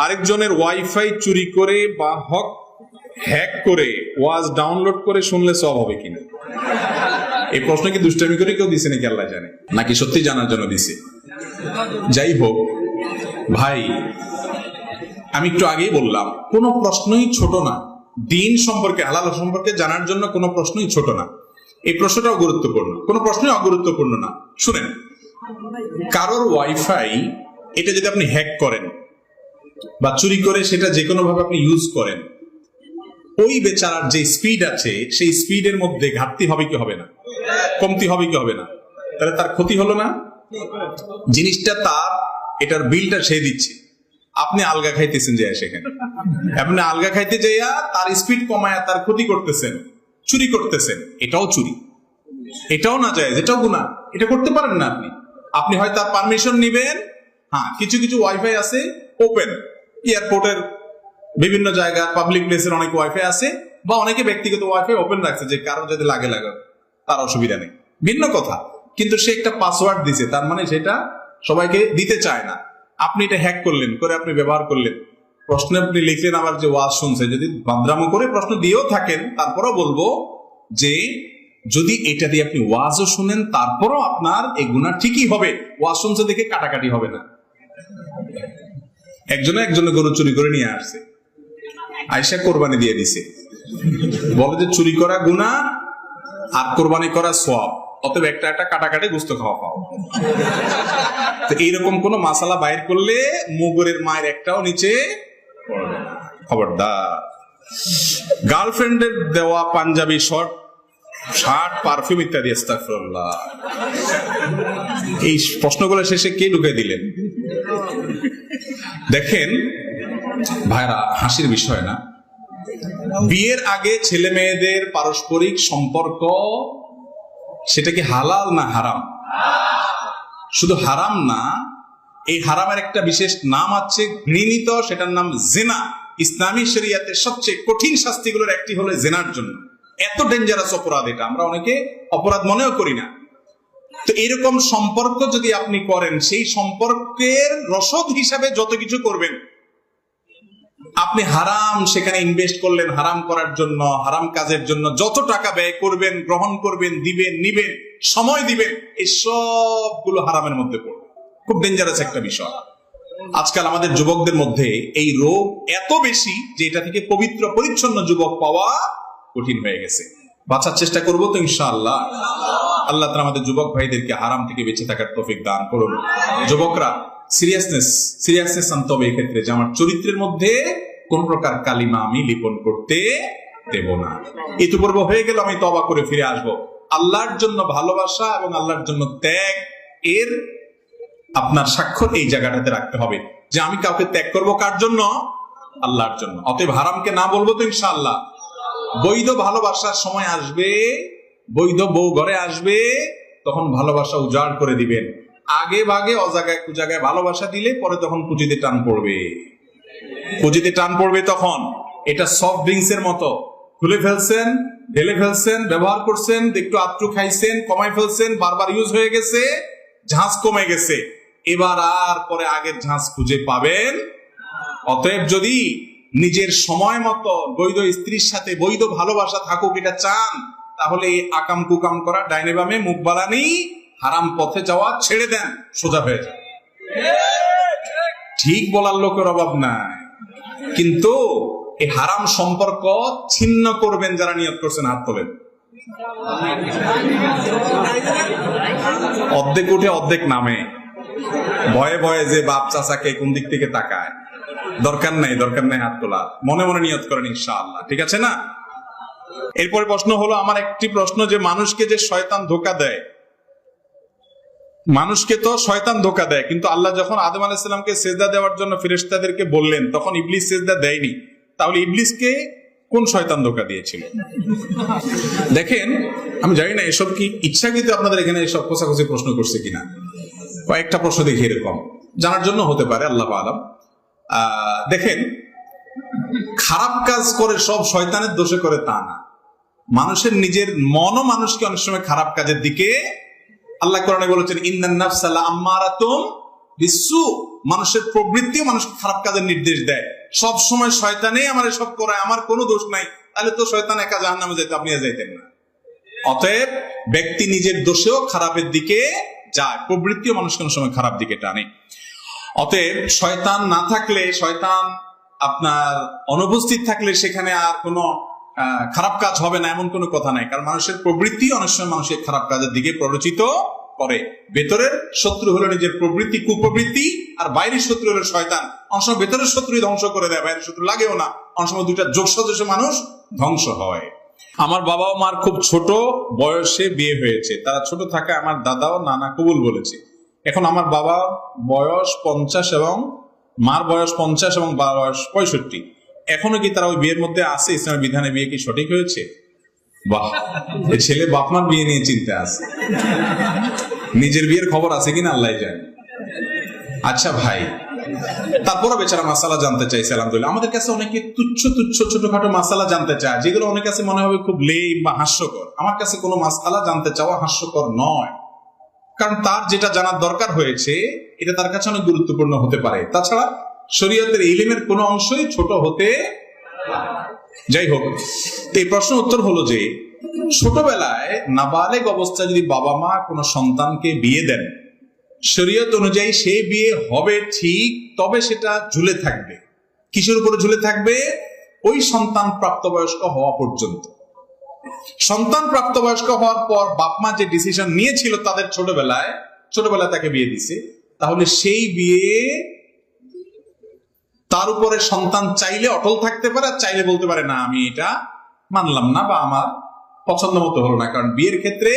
আরেকজনের ওয়াইফাই চুরি করে বা হ্যাক করে ওয়াজ ডাউনলোড করে শুনলে সব হবে কিনা? এই প্রশ্ন কি দুষ্টামি করে কেউ দিছে নাকি আল্লাহ জানে, নাকি সত্যি জানার জন্য দিছে? যাই হোক ভাই, আমি একটু আগেই বললাম কোনো প্রশ্নই ছোট না। দিন সম্পর্কে, হালাল সম্পর্কে জানার জন্য কোনো প্রশ্নই ছোট না। এই প্রশ্নটাও গুরুত্বপূর্ণ, কোনো প্রশ্নই অগুরুত্বপূর্ণ না। শুনেন, কারোর ওয়াইফাই এটা যদি আপনি হ্যাক করেন বা চুরি করে সেটা যে কোনো ভাবে আপনি ইউজ করেন, ওই বেচারার যে স্পিড আছে সেই স্পিডের মধ্যে ঘাটতি হবে কি হবে না, কমতি হবে কি হবে না? তাহলে তার ক্ষতি হলো না? জিনিসটা তার, এটার বিলটা সে দিচ্ছে, আপনি আলগা খাইতেছেন যে সেখানে, আপনি আলগা খাইতে যাইয়া তার স্পিড কমায়া তার ক্ষতি করতেছেন, চুরি করতেছেন। এটাও চুরি, এটাও না যায়, এটাও গুনাহ। এটা করতে পারেন না আপনি। আপনি হয় তার পারমিশন নিবেন। হ্যাঁ, কিছু কিছু ওয়াইফাই আছে ওপেন, এয়ারপোর্টের বিভিন্ন জায়গা, পাবলিক প্লেসের অনেক ওয়াইফাই আছে, বা অনেকে ব্যক্তিগত ওয়াইফাই ওপেন রাখছে যে কারো যদি লাগে তার অসুবিধা নেই, ভিন্ন কথা। কিন্তু সে একটা পাসওয়ার্ড দিছে, তার মানে সেটা সবাইকে দিতে চায় না। আপনি এটা হ্যাক করলেন, করে আপনি ব্যবহার করলেন, প্রশ্নে আপনি লিখলেন আবার যে ওয়াজ শুনছে। যদি বাদরামো করে প্রশ্ন দিয়েও থাকেন, তারপরও বলবো যে যদি এটা দিয়ে আপনি ওয়াজও শুনেন, তারপরও আপনার এই গুনাহ ঠিকই হবে। ওয়াজ শুনছে দেখে কাটাকাটি হবে না। একজনে গরু চুরি করে নিয়ে আসছে, আয়েশা কোরবানি দিয়ে দিছে, বলে যে চুরি করা গুনাহ আর কোরবানি করা সওয়াব, অতএব একটা কাটাকাটি গোশত খাওয়া পাও। তো এইরকম কোন মাসালা বাইর করলে মুগুরের মায়ের একটাও নিচে পড়বে না, খবরদার। গার্লফ্রেন্ডের দেওয়া পাঞ্জাবি শার্ট, পারফিউম ইত্যাদি, আস্তাগফিরুল্লাহ, এই প্রশ্নগুলো শেষে কে ঢুকে দিলেন? দেখেন ভাইরা, হাসির বিষয় না, বিয়ের আগে ছেলে মেয়েদের পারস্পরিক সম্পর্ক সেটা কি হালাল না হারাম? শুধু হারাম না, এই হারামের একটা বিশেষ নাম আছে, ঘৃণিত, সেটার নাম জিনা। ইসলামী শরিয়াতের সবচেয়ে কঠিন শাস্তিগুলোর একটি হলো জিনার জন্য। এত ডেঞ্জারাস অপরাধ এটা, আমরা অনেকে অপরাধ মনেও করি না। তো এরকম সম্পর্ক যদি আপনি করেন, সেই সম্পর্কের রসদ হিসাবে যত কিছু করবেন, আপনি হারাম সেখানে ইনভেস্ট করলেন, হারাম করার জন্য, হারাম কাজের জন্য যত টাকা ব্যয় করবেন, গ্রহণ করবেন, দিবেন, নিবেন, সময় দিবেন, এই সবগুলো হারামের মধ্যে পড়বে। খুব ডেঞ্জারাস একটা বিষয়। আজকাল আমাদের যুবকদের মধ্যে এই রোগ এত বেশি যে এটা থেকে পবিত্র পরিচ্ছন্ন যুবক পাওয়া কঠিন হয়ে গেছে। বাঁচার চেষ্টা করবো তো ইনশাআল্লাহ। আল্লাহ তাআলা আমাদের যুবক ভাইদেরকে হারাম থেকে বেঁচে থাকার তৌফিক দান করুন। যুবকরা সিরিয়াসনেস আনতে হবে এক্ষেত্রে, যে আমার চরিত্রের মধ্যে কোন প্রকার কালিমা আমি লিপন করতে দেব না। ইতিপূর্বে হয়ে গেল, আমি তওবা করে ফিরে আসব। আল্লাহর জন্য ভালোবাসা এবং আল্লাহর জন্য ত্যাগ, এর আপনার স্বাক্ষর এই জায়গাটাতে রাখতে হবে যে আমি কাউকে ত্যাগ করব কার জন্য? আল্লাহর জন্য। অতএব হারামকে না বলবো তো ইনশাআল্লাহ। বৈধ ভালোবাসার সময় আসবে, বৈধ বউ ঘরে আসবে, তখন ভালোবাসা উজাড় করে দিবেন। আগে ভাগে অজাগায় কুজাগায় ভালোবাসা দিলে পরে তখন পুঁজিতে টান পড়বে, পুঁজিতে টান পড়বে। তখন এটা সফট ড্রিঙ্কস এর মতো, খুলে ফেলছেন, ঢেলে ফেলছেন, ব্যবহার করছেন, একটু আত্রু খাইছেন, কমাই ফেলছেন, বারবার ইউজ হয়ে গেছে, ঝাঁজ কমে গেছে, এবার আর পরে আগের ঝাঁজ খুঁজে পাবেন। অতএব যদি নিজের সময় মতো বৈধ স্ত্রীর সাথে বৈধ ভালোবাসা থাকুক এটা চান, তাহলে এই আকাম কুকাম করা, ডাইনে বামে মুখ বাড়ানি, হারাম পথে যাওয়া ছেড়ে দেন, সোজা হয়ে যান। ঠিক বলার লোকের অভাব নাই, কিন্তু এই হারাম সম্পর্ক ছিন্ন করবেন যারা নিয়ত করছেন, হাত তোলেন। অর্ধেক উঠে অর্ধেক নামে, ভয়ে ভয়ে যে বাপ চাচাকে কোন দিক থেকে তাকায়, দরকার নাই হাত তোলা। মনে মনে নিয়ত করেন ইনশাআল্লাহ, ঠিক আছে না? এরপরে প্রশ্ন হলো, আমার একটি প্রশ্ন, যে মানুষকে যে শয়তান ধোঁকা দেয়, মানুষকে তো শয়তান ধোঁকা দেয়, কিন্তু আল্লাহ যখন আদম আলাইহিস সালামকে সিজদা দেওয়ার জন্য ফেরেশতাদেরকে বললেন, তখন ইবলিস সিজদা দেয়নি। তাহলে ইবলিসকে কোন শয়তান ধোঁকা দিয়েছিল? দেখেন, আমি জানি না এসব কি ইচ্ছাকৃত আপনাদের এখানে এসব কোসাকুসি প্রশ্ন করছে কিনা। কয়েকটা প্রশ্ন দেখি এরকম, জানার জন্য হতে পারে, আল্লাহু আলাম। দেখেন, খারাপ কাজ করে সব শয়তানের দোষে করে তা না। মানুষের নিজের মনও মানুষকে অনেক সময় খারাপ কাজের দিকে, আল্লাহ কোরআনে বলেছেন, ইন্নান নাফসা লাআম্মারাতুম বিসসু, মানুষের প্রবৃত্তিও মানুষকে খারাপ কাজের নির্দেশ দেয়। সব সময় শয়তানেই আমার এসব করায়, আমার কোনো দোষ নাই, তাহলে তো শয়তান একা জাহান্নামে যেত, আপনি যাইতেন না। অতএব ব্যক্তি নিজের দোষেও খারাপের দিকে যায়, প্রবৃত্তিও মানুষ কোনো সময় খারাপ দিকে টানে। অতএব শয়তান না থাকলে, শয়তান আপনার অনুপস্থিত থাকলে সেখানে আর কোনো খারাপ কাজ হবে না এমন কোনো কথা নাই। কারণ মানুষের প্রবৃত্তি অনেক সময় মানুষের খারাপ কাজের দিকে প্ররোচিত করে। ভেতরের শত্রু হলো নিজের প্রবৃত্তি, কুপ্রবৃত্তি, আর বাইরের শত্রু হলো শয়তান। অনেক সময় ভেতরের শত্রুই ধ্বংস করে দেয়, বাইরের শত্রু লাগেও না। অনেক সময় দুইটা যোগ সদস্য মানুষ ধ্বংস হয়। আমার বাবা ও মার খুব ছোট বয়সে বিয়ে হয়েছে। তারা ছোট থাকায় আমার দাদা ও নানা কবুল বলেছে। এখন আমার বাবা বয়স 50 এবং মার বয়স 50 এবং বাবার বয়স 65। এখনো কি তারা ওই বিয়ের মধ্যে আছে? ইসলামের বিধানে বিয়ে কি সঠিক হয়েছে? বাহ, এই ছেলে বাপ মার বিয়ে নিয়ে চিন্তা আছে, নিজের বিয়ের খবর আছে কিনা আল্লাহ জানে। আচ্ছা ভাই, তারপরে বেচারা মাসালা জানতে চাইছে। আলহামদুলিল্লাহ, আমাদের কাছে অনেকে তুচ্ছ তুচ্ছ ছোটখাটো মাসালা জানতে চায়, যেগুলো অনেক কাছে মনে হবে খুব লেম বা হাস্যকর। আমার কাছে কোনো মাসালা জানতে চাওয়া হাস্যকর নয়, কারণ তার যেটা জানার দরকার হয়েছে এটা তার কাছে অনেক গুরুত্বপূর্ণ হতে পারে। তাছাড়া শরীয়তের ইলমের কোনো অংশই ছোট হতে। যাই হোক, এই প্রশ্ন উত্তর হলো যে ছোটবেলায় নাবালেগ অবস্থায় যদি বাবা মা কোনো সন্তানকে বিয়ে দেন, শরীয়ত অনুযায়ী সেই বিয়ে হবে ঠিক, তবে সেটা ঝুলে থাকবে। কিসের উপরে ঝুলে থাকবে? ওই সন্তান প্রাপ্তবয়স্ক হওয়া পর্যন্ত। সন্তান প্রাপ্তবয়স্ক হওয়ার পর বাপ মা যে ডিসিশন নিয়েছিল তাদের ছোটবেলায় তাকে বিয়ে দিছে, তাহলে সেই বিয়ে তার উপরে সন্তান চাইলে অটল থাকতে পারে, আর চাইলে বলতে পারে না আমি এটা মানলাম না বা আমার পছন্দ মতো হলো না। কারণ বিয়ের ক্ষেত্রে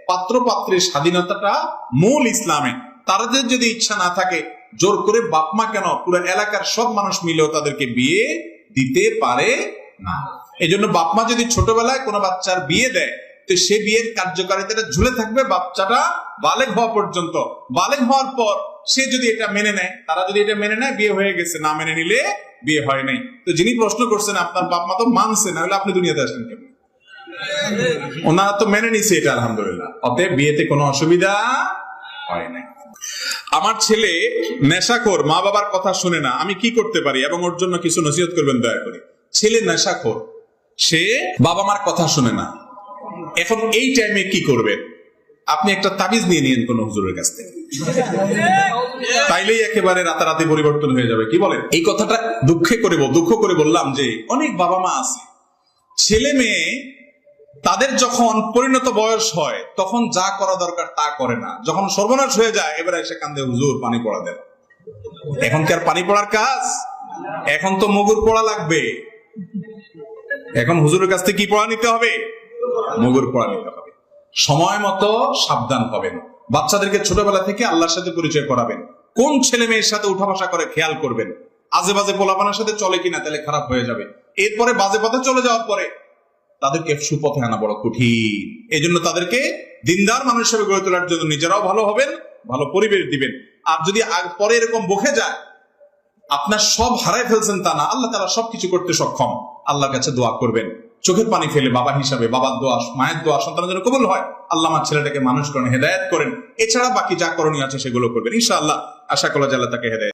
পাত্র পাত্রের স্বাধীনতাটা মূল ইসলামে। তাদের যদি ইচ্ছা না থাকে, জোর করে বাপ মা কেন, পুরো এলাকার সব মানুষ মিলেও তাদেরকে বিয়ে দিতে পারে না। এই জন্য বাপ মা যদি ছোটবেলায় কোনো বাচ্চার বিয়ে দেয়, তো সে বিয়ের কার্যকারিতাটা ঝুলে থাকবে বাচ্চাটা বালেগ হওয়া পর্যন্ত। বালেগ হওয়ার পর সে যদি এটা মেনে নেয়, তারা যদি এটা মেনে নেয়, বিয়ে হয়ে গেছে। না মেনে নিলে বিয়ে হয় নাই। তো যিনি প্রশ্ন করছেন, আপনার বাপ মা তো মানছে না, হলে আপনি দুনিয়াতে আসলেন কেন? ওনারা তো মেনে নিছে এটা, আলহামদুলিল্লাহ। অতএব বিয়েতে কোনো অসুবিধা হয় নাই। আমার ছেলে নেশাখোর, মা বাবার কথা শুনে না, আমি কি করতে পারি এবং ওর জন্য কিছু নসিহত করবেন দয়া করে। ছেলে নেশাখোর, সে বাবা মার কথা শুনে না, এখন এই টাইমে কি করবেন? আপনি একটা তাবিজ নিয়ে নিন কোন হুজুরের কাছ থেকে, তাইলেই একেবারে রাতারাতি পরিবর্তন হয়ে যাবে। কি বলেন? এই কথাটা দুঃখ করে বললাম যে অনেক বাবা মা আছে, ছেলে মেয়ে তাদের যখন পরিণত বয়স হয় তখন যা করা দরকার তা করে না, যখন সর্বনাশ হয়ে যায় এবারে এসে কান্দে, হুজুর পানি পড়া দেন। এখন কি আর পানি পড়ার কাজ? এখন তো মুগুর পড়া লাগবে। এখন হুজুরের কাছ থেকে কি পড়া নিতে হবে? মুগুর পড়া নিতে হবে। সময় মতো সাবধান হবেন। বাচ্চাদেরকে ছোটবেলা থেকে আল্লাহর সাথে পরিচয় করাবেন। কোন ছেলে মেয়ের সাথে উঠা বসা করে খেয়াল করবেন। আজে বাজে পোলাপানের সাথে চলে কিনা, তাহলে খারাপ হয়ে যাবে। এরপরে বাজে পথে চলে যাওয়ার পরে তাদেরকে সুপথে আনা বড় কঠিন। এই জন্য তাদেরকে দিনদার মানুষ হিসেবে গড়ে তোলার জন্য নিজেরাও ভালো হবেন, ভালো পরিবেশ দিবেন। আর যদি পরে এরকম বকে যায়, আপনার সব হারাই ফেলছেন তা না, আল্লাহ তাআলা সবকিছু করতে সক্ষম। আল্লাহর কাছে দোয়া করবেন, চোখের পানি ফেলে বাবা হিসাবে। বাবার দোয়া, মায়ের দোয়া সন্তানের জন্য কবুল হয়। আল্লাহ আমার ছেলেটাকে মানুষ করেন, হেদায়েত করেন। এছাড়া বাকি যা করণীয় আছে সেগুলো করবেন ইনশাআল্লাহ। আশা করা যায় আল্লাহ তাকে হেদায়েত